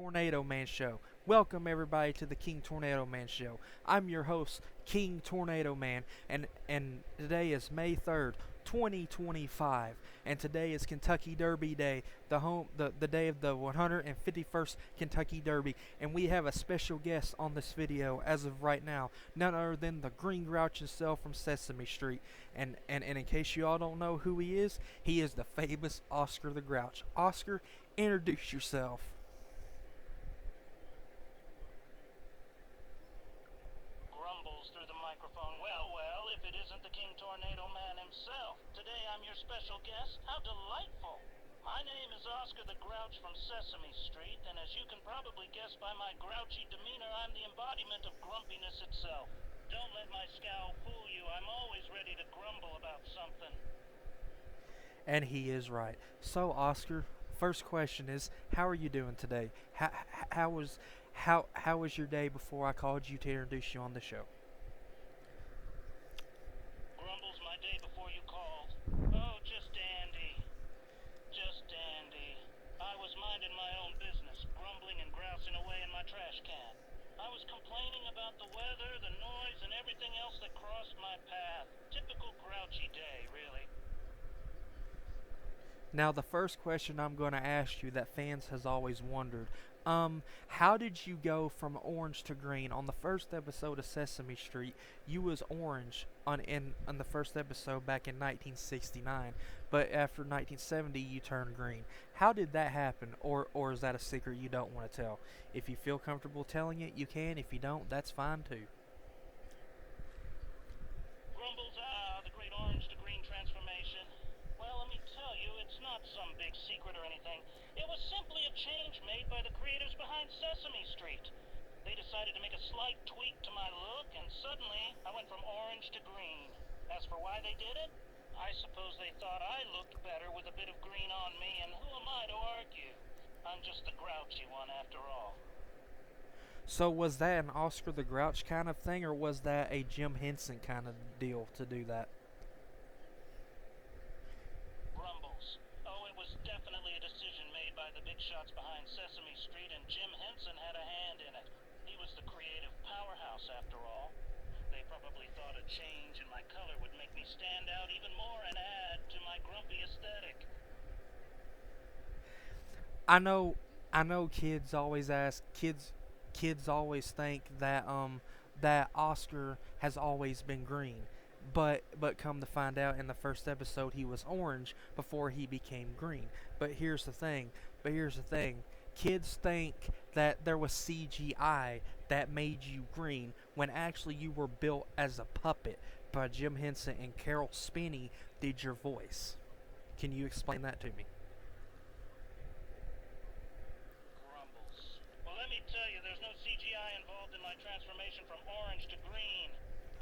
Tornado Man Show. Welcome everybody to the King Tornado Man Show. I'm your host, King Tornado Man, and today is May 3rd, 2025, and today is Kentucky Derby Day, the day of the 151st Kentucky Derby, and we have a special guest on this video as of right now, none other than the Green Grouch himself from Sesame Street. And in case you all don't know who he is the famous Oscar the Grouch. Oscar, introduce yourself. Grumbles through the microphone. Well, if it isn't the King Tornado Man himself. Today I'm your special guest. How delightful. My name is Oscar the Grouch from Sesame Street, and as you can probably guess by my grouchy demeanor, I'm the embodiment of grumpiness itself. Don't let my scowl fool you. I'm always ready to grumble about something. And he is right. So, Oscar, first question is, how are you doing today? How was your day before I called you to introduce you on the show? Grumbles my day before you called. Oh, just dandy. Just dandy. I was minding my own business, grumbling and grousing away in my trash can. I was complaining about the weather, the noise, and everything else that crossed my path. Typical grouchy day, really. Now, the first question I'm going to ask you that fans has always wondered, how did you go from orange to green? On the first episode of Sesame Street, you was orange in the first episode back in 1969, but after 1970 you turned green. How did that happen, or is that a secret you don't want to tell? If you feel comfortable telling it, you can. If you don't, that's fine too. Grumbles, the great orange to green transformation. Well, let me tell you, it's not some big secret or anything. It was simply a change made by the creators behind Sesame Street. They decided to make a slight tweak to my look, and suddenly I went from orange to green. As for why they did it, I suppose they thought I looked better with a bit of green on me, and who am I to argue? I'm just the grouchy one after all. So was that an Oscar the Grouch kind of thing, or was that a Jim Henson kind of deal to do that? Grumbles. Oh, it was definitely a decision made by the big shots behind Sesame Street, and Jim Henson had a hand in it. He was the creative powerhouse after all. They probably thought a change in my color would make me stand out even more and add to my grumpy aesthetic. I know kids always ask kids always think that that Oscar has always been green. But come to find out in the first episode he was orange before he became green. But here's the thing. Kids think that there was CGI that made you green when actually you were built as a puppet by Jim Henson, and Carol Spinney did your voice. Can you explain that to me? Grumbles. Well, let me tell you, there's no CGI involved in my transformation from orange to green.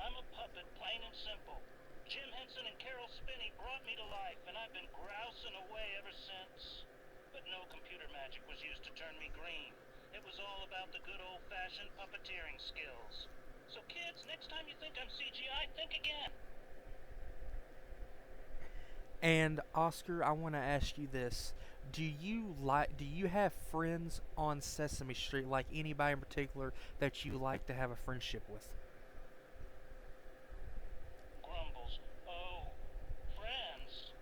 I'm a puppet, plain and simple. Jim Henson and Carol Spinney brought me to life, and I've been grousing away ever since. But no computer magic was used to turn me green. It was all about the good old-fashioned puppeteering skills. So kids, next time you think I'm CGI, think again. And Oscar, I want to ask you this. Do you have friends on Sesame Street, like anybody in particular that you like to have a friendship with? Grumbles. Oh, friends.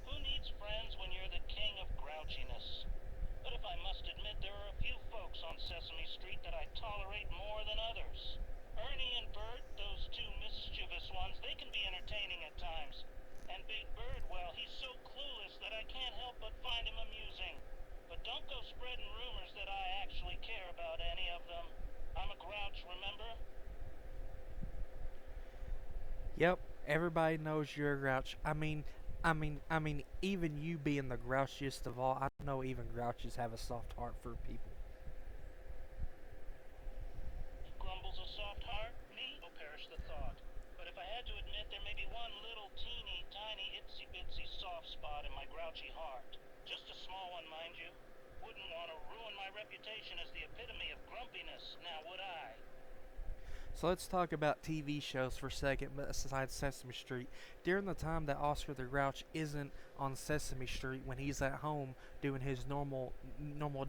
Who needs friends when you're the king of grouchiness? But if I must admit, there are a few folks on Sesame Street that I tolerate more than others. Ernie and Bert, those two mischievous ones, they can be entertaining at times. And Big Bird, well, he's so clueless that I can't help but find him amusing. But don't go spreading rumors that I actually care about any of them. I'm a grouch, remember? Yep, everybody knows you're a grouch. Even you being the grouchiest of all, I know even grouches have a soft heart for people. Grumbles a soft heart? Me? Oh, perish the thought. But if I had to admit, there may be one little teeny tiny itsy bitsy soft spot in my grouchy heart. Just a small one, mind you. Wouldn't want to ruin my reputation as the epitome of grumpiness, now would I? So let's talk about TV shows for a second, besides Sesame Street. During the time that Oscar the Grouch isn't on Sesame Street, when he's at home doing his normal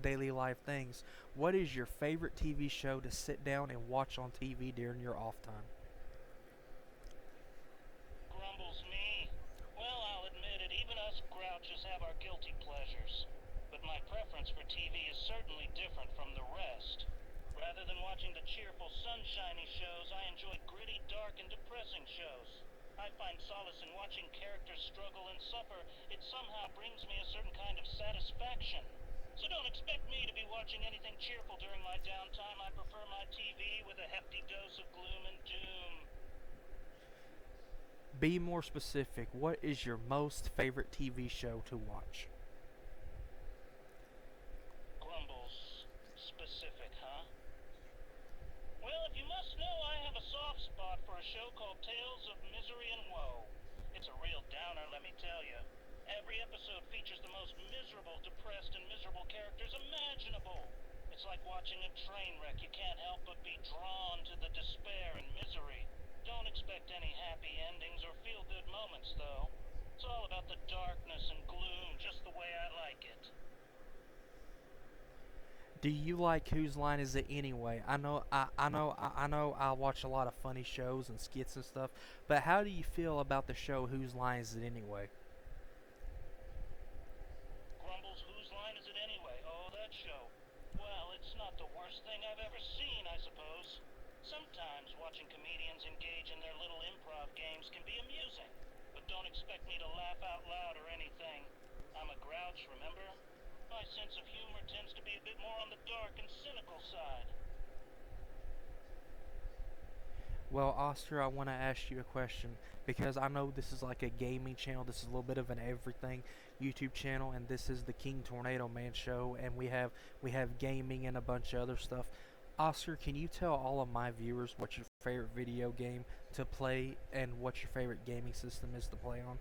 daily life things, what is your favorite TV show to sit down and watch on TV during your off time? Grumbles me. Well, I'll admit it, even us grouches have our guilty pleasures. But my preference for TV is certainly different from the rest. Rather than watching the cheerful, sunshiny shows, I enjoy gritty, dark, and depressing shows. I find solace in watching characters struggle and suffer. It somehow brings me a certain kind of satisfaction. So don't expect me to be watching anything cheerful during my downtime. I prefer my TV with a hefty dose of gloom and doom. Be more specific. What is your most favorite TV show to watch? Grumbles. Specific, huh? Well, if you must know, I have a soft spot for a show called Tales of Misery and Woe. It's a real downer, let me tell you. Every episode features the most miserable, depressed, and miserable characters imaginable. It's like watching a train wreck. You can't help but be drawn to the despair and misery. Don't expect any happy endings or feel-good moments, though. It's all about the darkness and gloom, just the way I like it. Do you like Whose Line Is It Anyway? I know I watch a lot of funny shows and skits and stuff, but how do you feel about the show Whose Line Is It Anyway? Grumbles, whose line is it anyway? Oh, that show. Well, it's not the worst thing I've ever seen, I suppose. Sometimes watching comedians engage in their little improv games can be amusing, but don't expect me to laugh out loud or anything. I'm a grouch, remember? My sense of humor tends to be a bit more on the dark and cynical side. Well, Oscar, I want to ask you a question because I know this is like a gaming channel. This is a little bit of an everything YouTube channel, and this is the King Tornado Man show, and we have gaming and a bunch of other stuff. Oscar, can you tell all of my viewers what your favorite video game to play and what your favorite gaming system is to play on?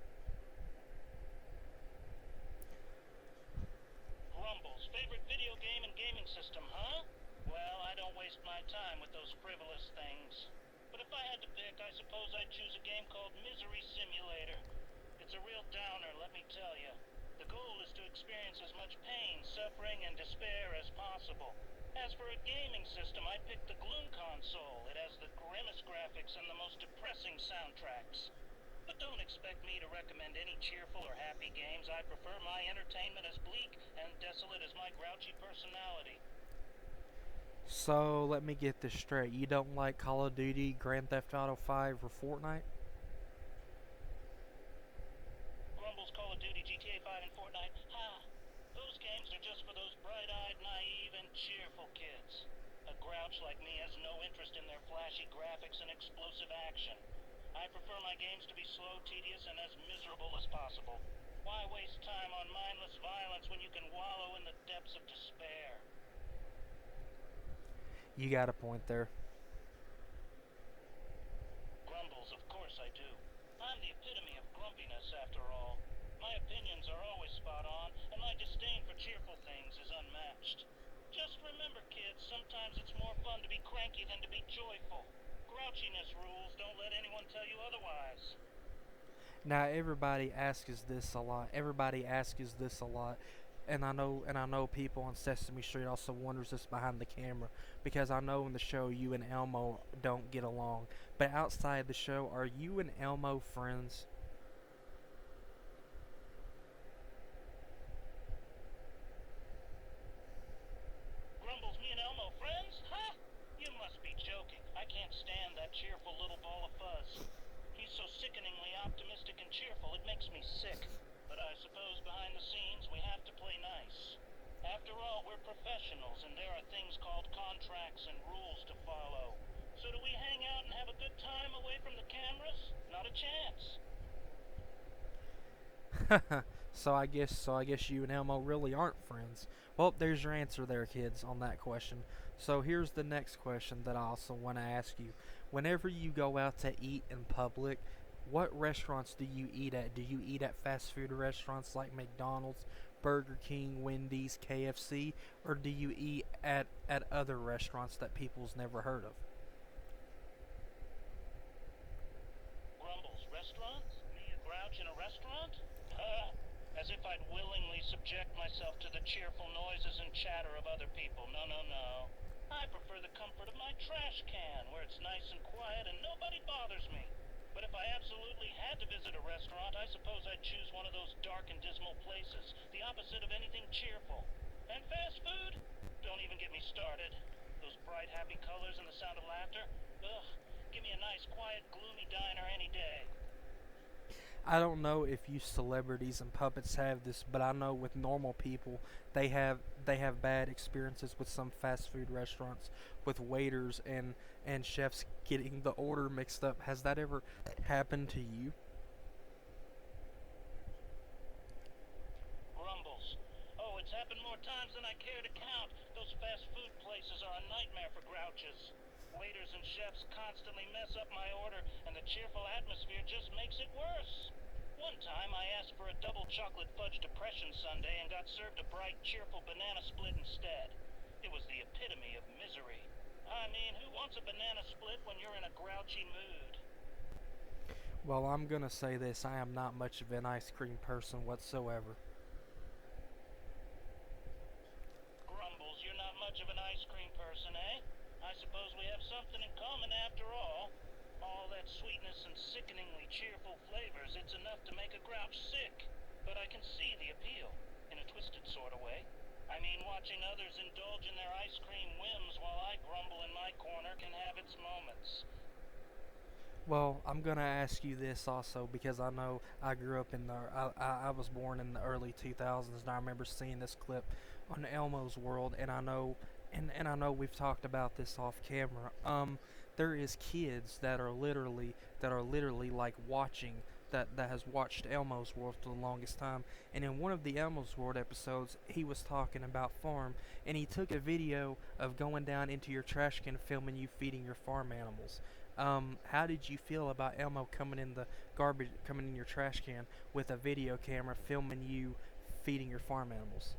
Grumbles, favorite video game and gaming system, huh? Well, I don't waste my time with those frivolous things. But if I had to pick, I suppose I'd choose a game called Misery Simulator. It's a real downer, let me tell you. The goal is to experience as much pain, suffering, and despair as possible. As for a gaming system, I picked the Gloom console. It has the grimmest graphics and the most depressing soundtracks. But don't expect me to recommend any cheerful or happy games. I prefer my entertainment as bleak and desolate as my grouchy personality. So let me get this straight. You don't like Call of Duty, Grand Theft Auto 5, or Fortnite? Grumbles, Call of Duty, GTA 5, and Fortnite. Ha! Those games are just for those bright-eyed, naive, and cheerful kids. A grouch like me has no interest in their flashy graphics and explosive action. I prefer my games to be slow, tedious, and as miserable as possible. Why waste time on mindless violence when you can wallow in the depths of despair? You got a point there. Grumbles, of course I do. I'm the epitome of grumpiness, after all. My opinions are always spot on, and my disdain for cheerful things is unmatched. Just remember, kids, sometimes it's more fun to be cranky than to be joyful. Grouchiness rules, don't let anyone tell you otherwise. Now everybody asks this a lot. And I know people on Sesame Street also wonders this behind the camera because I know in the show you and Elmo don't get along. But outside the show, are you and Elmo friends? Grumbles, me and Elmo friends? Ha! You must be joking. I can't stand that cheerful little ball of fuzz. He's so sickeningly optimistic and cheerful, it makes me sick. But I suppose behind the scenes we have to play nice. After all, we're professionals, and there are things called contracts and rules to follow. So do we hang out and have a good time away from the cameras? Not a chance. So I guess you and Elmo really aren't friends. Well, there's your answer there, kids, on that question. So here's the next question that I also want to ask you. Whenever you go out to eat in public, what restaurants do you eat at? Do you eat at fast food restaurants like McDonald's, Burger King, Wendy's, KFC, or do you eat at other restaurants that people's never heard of? As if I'd willingly subject myself to the cheerful noises and chatter of other people. No, no, no. I prefer the comfort of my trash can, where it's nice and quiet and nobody bothers me. But if I absolutely had to visit a restaurant, I suppose I'd choose one of those dark and dismal places, the opposite of anything cheerful. And fast food? Don't even get me started. Those bright, happy colors and the sound of laughter? Ugh, give me a nice, quiet, gloomy diner any day. I don't know if you celebrities and puppets have this, but I know with normal people, they have bad experiences with some fast food restaurants with waiters and chefs getting the order mixed up. Has that ever happened to you? Grumbles. Oh, it's happened more times than I care to count. Those fast food places are a nightmare for grouches. Waiters and chefs constantly mess up my order, and the cheerful atmosphere just makes it worse. One time I asked for a double chocolate fudge depression sundae and got served a bright, cheerful banana split instead. It was the epitome of misery. I mean, who wants a banana split when you're in a grouchy mood? Well, I'm gonna say this: I am not much of an ice cream person whatsoever. Grumbles, you're not much of an ice cream person, eh? I suppose we have something in common after all. All that sweetness and sickeningly cheerful flavors, it's enough to make a grouch sick. But I can see the appeal, in a twisted sort of way. I mean, watching others indulge in their ice cream whims while I grumble in my corner can have its moments. Well, I'm gonna ask you this also because I know I grew up in the I was born in the early 2000s, and I remember seeing this clip on Elmo's World, and I know we've talked about this off camera. There is kids that are literally like watching that has watched Elmo's World for the longest time, and in one of the Elmo's World episodes, he was talking about farm, and he took a video of going down into your trash can, filming you feeding your farm animals. How did you feel about Elmo coming in the garbage, coming in your trash can with a video camera filming you feeding your farm animals?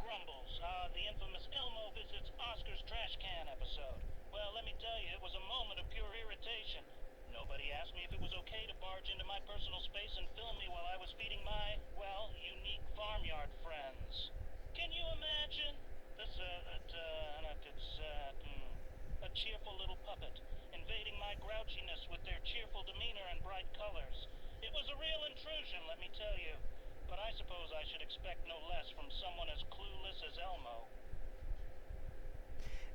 Grumbles, the infamous Elmo Visits Oscar's Trash Can episode. Well, let me tell you, it was a moment of pure irritation. Nobody asked me if it was okay to barge into my personal space and film me while I was feeding my, well, unique farmyard friends. Can you imagine? A cheerful little puppet, invading my grouchiness with their cheerful demeanor and bright colors. It was a real intrusion, let me tell you. But I suppose I should expect no less from someone as clueless as Elmo.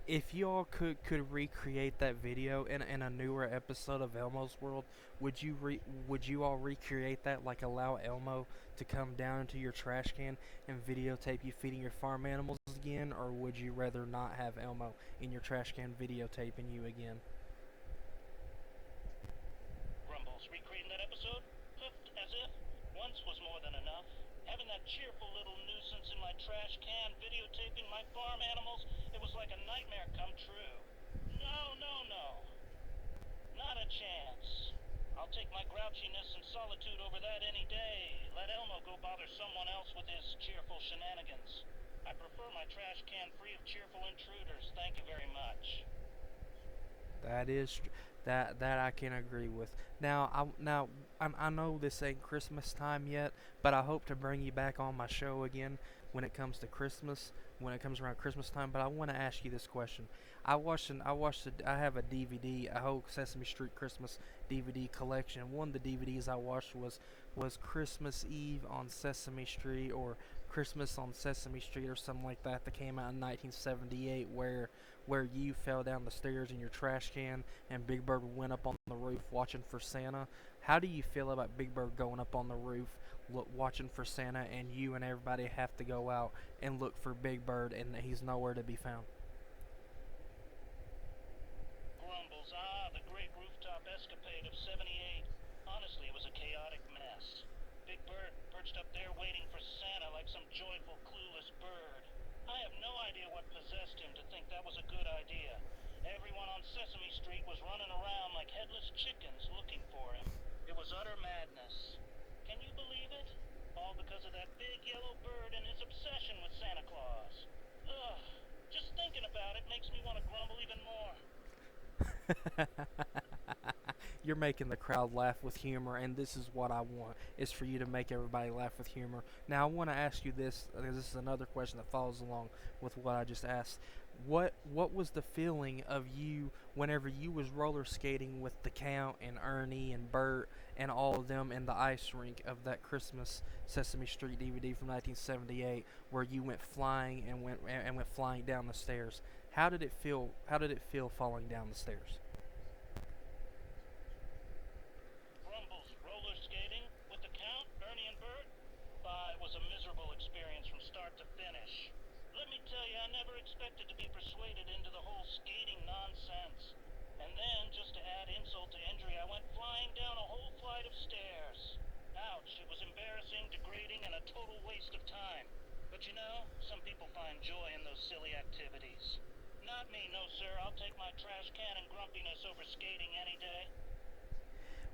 If y'all could recreate that video in a newer episode of Elmo's World, would you all recreate that? Like allow Elmo to come down into your trash can and videotape you feeding your farm animals again, or would you rather not have Elmo in your trash can videotaping you again? Grumbles, recreating that episode? Cooked as if once was more than enough. Having that cheerful little nuisance in my trash can videotaping my farm animals, it was like a nightmare come true. No, no, no. Not a chance. I'll take my grouchiness and solitude over that any day. Let Elmo go bother someone else with his cheerful shenanigans. I prefer my trash can free of cheerful intruders. Thank you very much. That is that I can agree with. I know this ain't Christmas time yet, but I hope to bring you back on my show again when it comes to Christmas, when it comes around Christmas time. But I want to ask you this question. I have a DVD, a whole Sesame Street Christmas DVD collection. One of the DVDs I watched was Christmas Eve on Sesame Street, or Christmas on Sesame Street, or something like that came out in 1978, where you fell down the stairs in your trash can and Big Bird went up on the roof watching for Santa. How do you feel about Big Bird going up on the roof watching for Santa, and you and everybody have to go out and look for Big Bird and he's nowhere to be found? Grumbles, the great rooftop escapade of '78. Honestly, it was a chaotic mess. Big Bird perched up there waiting for Santa like some joyful, clueless bird. I have no idea what possessed him to think that was a good idea. Everyone on Sesame Street was running around like headless chickens looking for him. It was utter madness. Can you believe it? All because of that big yellow bird and his obsession with Santa Claus. Ugh, just thinking about it makes me want to grumble even more. you're making the crowd laugh with humor, and this is what I want, is for you to make everybody laugh with humor. Now I want to ask you this, because this is another question that follows along with what I just asked. What was the feeling of you whenever you was roller skating with the Count and Ernie and Bert and all of them in the ice rink of that Christmas Sesame Street DVD from 1978, where you went flying and went flying down the stairs? How did it feel? How did it feel falling down the stairs? Grumbles roller skating with the Count, Ernie, and Bert? It was a miserable experience from start to finish. Let me tell you, I never expected to be persuaded into the whole skating nonsense. And then, just to add insult to injury, I went flying down a whole flight of stairs. Ouch, it was embarrassing, degrading, and a total waste of time. But you know, some people find joy in those silly activities. Not me, no sir. I'll take my trash can and grumpiness over skating any day.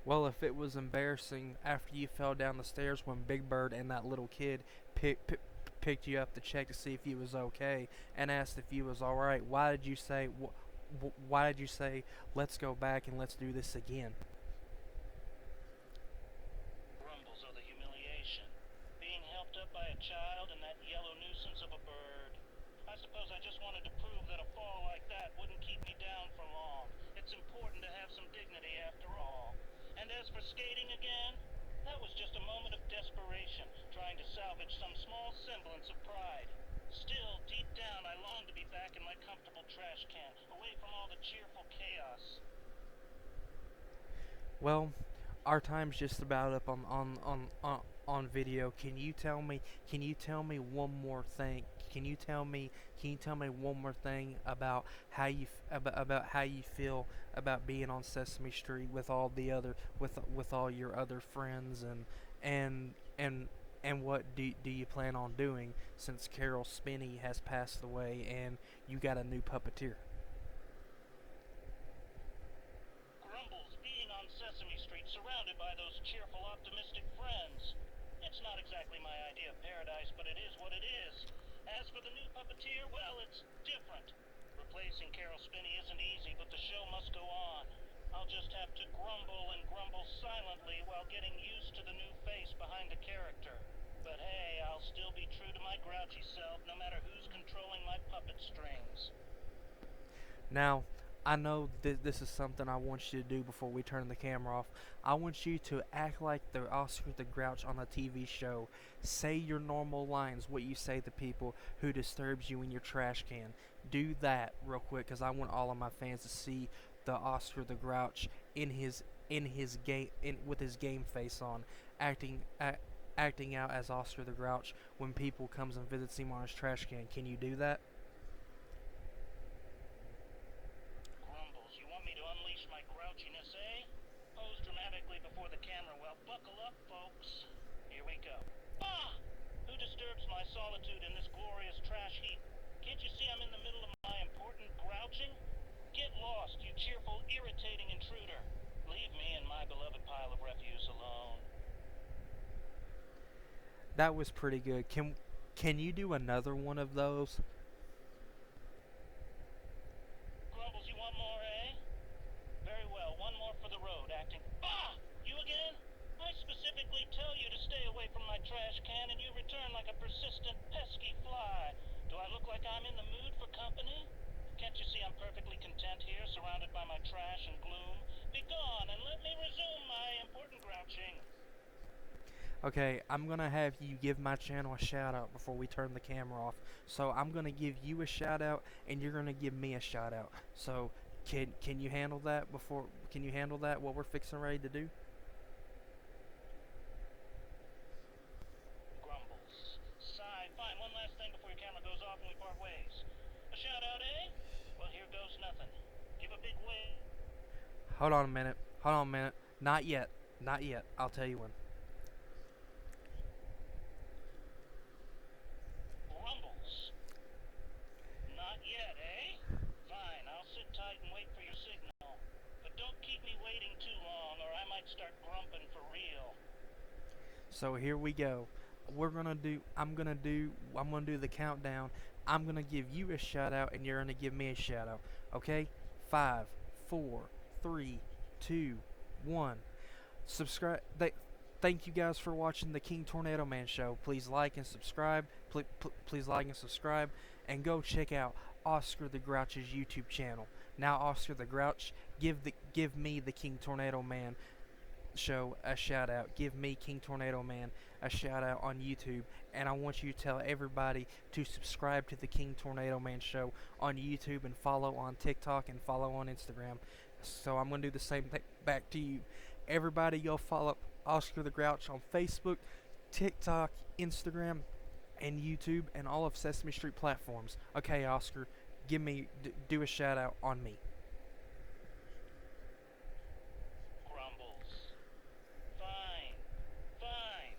Well, if it was embarrassing after you fell down the stairs when Big Bird and that little kid picked you up to check to see if you was okay and asked if you was all right, why did you say let's go back and let's do this again? Grumbles of the humiliation. Being helped up by a child and that yellow nuisance of a bird. I suppose I just wanted to prove that a fall like that wouldn't keep me down for long. It's important to have some dignity after all. And as for skating again, that was just a moment of desperation, trying to salvage some small semblance of pride. Still, deep down, I longed to be back in my comfortable trash can, away from all the cheerful chaos. Well, our time's just about up on video. Can you tell me one more thing? Can you tell me one more thing about about how you feel about being on Sesame Street with all the other with all your other friends, and and and what do you plan on doing since Carol Spinney has passed away and you got a new puppeteer? Grumbles being on Sesame Street surrounded by those cheerful, optimistic friends. It's not exactly my idea of paradise, but it is what it is. As for the new puppeteer, well, it's different. Replacing Carol Spinney isn't easy, but the show must go on. I'll just have to grumble and grumble silently while getting used to the new face behind the character. But hey, I'll still be true to my grouchy self, no matter who's controlling my puppet strings. Now, I know this is something I want you to do before we turn the camera off. I want you to act like the Oscar the Grouch on the TV show. Say your normal lines, what you say to people who disturbs you in your trash can. Do that real quick, because I want all of my fans to see the Oscar the Grouch in his game with his game face on, acting out as Oscar the Grouch when people comes and visits him on his trash can. Can you do that? Grumbles, you want me to unleash my grouchiness, eh? Pose dramatically before the camera. Well, buckle up, folks. Here we go. Ah! Who disturbs my solitude in this glorious trash heap? Can't you see I'm in the middle of my important grouching? Get lost, you cheerful, irritating intruder. Leave me and my beloved pile of refuse alone. That was pretty good. Can you do another one of those? Grumbles, you want more, eh? Very well, one more for the road, acting. Ah! You again? I specifically tell you to stay away from my trash can, and you return like a persistent, pesky fly. Do I look like I'm in the mood for company? Can't you see I'm perfectly content here, surrounded by my trash and gloom? Be gone, and let me resume my important grouching. Okay, I'm gonna have you give my channel a shout out before we turn the camera off. So I'm gonna give you a shout out, and you're gonna give me a shout out. So can you handle that before? Can you handle that? What we're fixing ready to do? Grumbles. Sigh. Fine, one last thing before your camera goes off and we part ways. A shout out, eh? Well, here goes nothing. Give a big wave. Hold on a minute. Hold on a minute. Not yet. Not yet. I'll tell you when. Grumbles. Not yet, eh? Fine, I'll sit tight and wait for your signal. But don't keep me waiting too long, or I might start grumping for real. So here we go. I'm gonna do the countdown. I'm gonna give you a shout out, and you're gonna give me a shout out. Okay? 5, 4, 3, 2, 1. Subscribe. Thank you guys for watching the King Tornado Man show. Please like and subscribe. Please like and subscribe, and go check out Oscar the Grouch's YouTube channel. Now, Oscar the Grouch, give me the King Tornado Man show a shout out. Give me King Tornado Man a shout out on YouTube, and I want you to tell everybody to subscribe to the King Tornado Man show on YouTube and follow on TikTok and follow on Instagram. So I'm gonna do the same thing back to you. Everybody, go follow Oscar the Grouch on Facebook, TikTok, Instagram, and YouTube, and all of Sesame Street platforms. Okay, Oscar, do a shout out on me. Grumbles. Fine. Fine.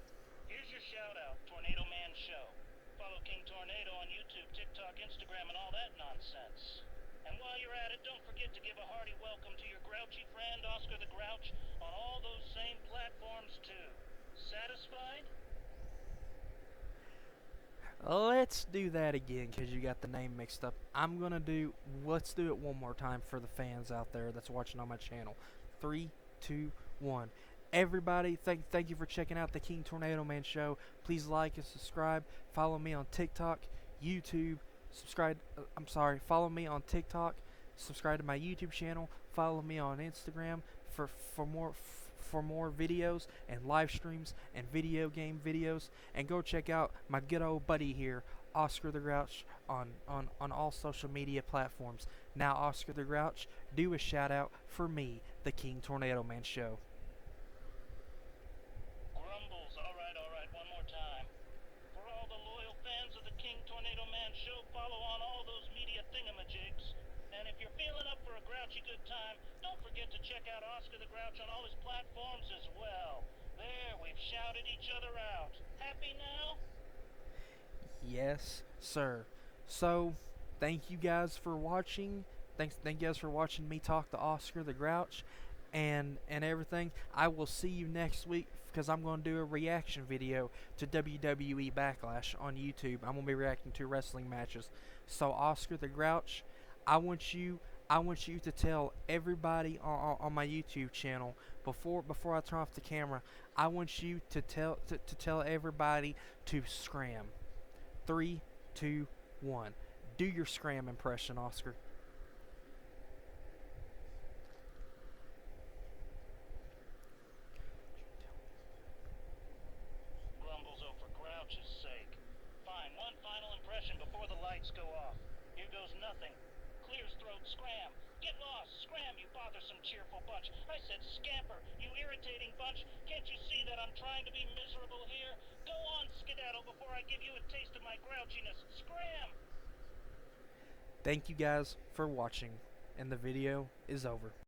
Here's your shout out, Tornado Man Show. Follow King Tornado on YouTube, TikTok, Instagram, and all that nonsense. And while you're at it, don't forget to give a hearty welcome to your grouchy friend, Oscar the Grouch, on all those same platforms, too. Satisfied? Let's do that again, because you got the name mixed up. Let's do it one more time for the fans out there that's watching on my channel. 3, 2, 1. Everybody, thank you for checking out the King Tornado Man show. Please like and subscribe. Follow me on TikTok, YouTube. Follow me on TikTok. Subscribe to my YouTube channel. Follow me on Instagram for more videos and live streams and video game videos. And go check out my good old buddy here, Oscar the Grouch, on all social media platforms. Now, Oscar the Grouch, do a shout out for me, the King Tornado Man show. Grumbles. All right, one more time. For all the loyal fans of the King Tornado Man show, follow on all those media thingamajigs. And if you're feeling up for a grouchy good time, don't forget to check out Oscar the Grouch on all his platforms as well. There, we've shouted each other out. Happy now? Yes, sir. So, thank you guys for watching. Thank you guys for watching me talk to Oscar the Grouch and everything. I will see you next week, because I'm going to do a reaction video to WWE Backlash on YouTube. I'm going to be reacting to wrestling matches. So, Oscar the Grouch, I want you to tell everybody on my YouTube channel, before I turn off the camera, I want you to tell everybody to scram. 3, 2, 1. Do your scram impression, Oscar. Grumbles over Grouch's sake. Fine, one final impression before the lights go off. Here goes nothing. Clears throat, scram. Get lost, scram, you bothersome cheerful bunch. I said scamper, you irritating bunch. Can't you see that I'm trying to be miserable here? Go on, skedaddle, before I give you a taste of my grouchiness. Scram! Thank you guys for watching, and the video is over.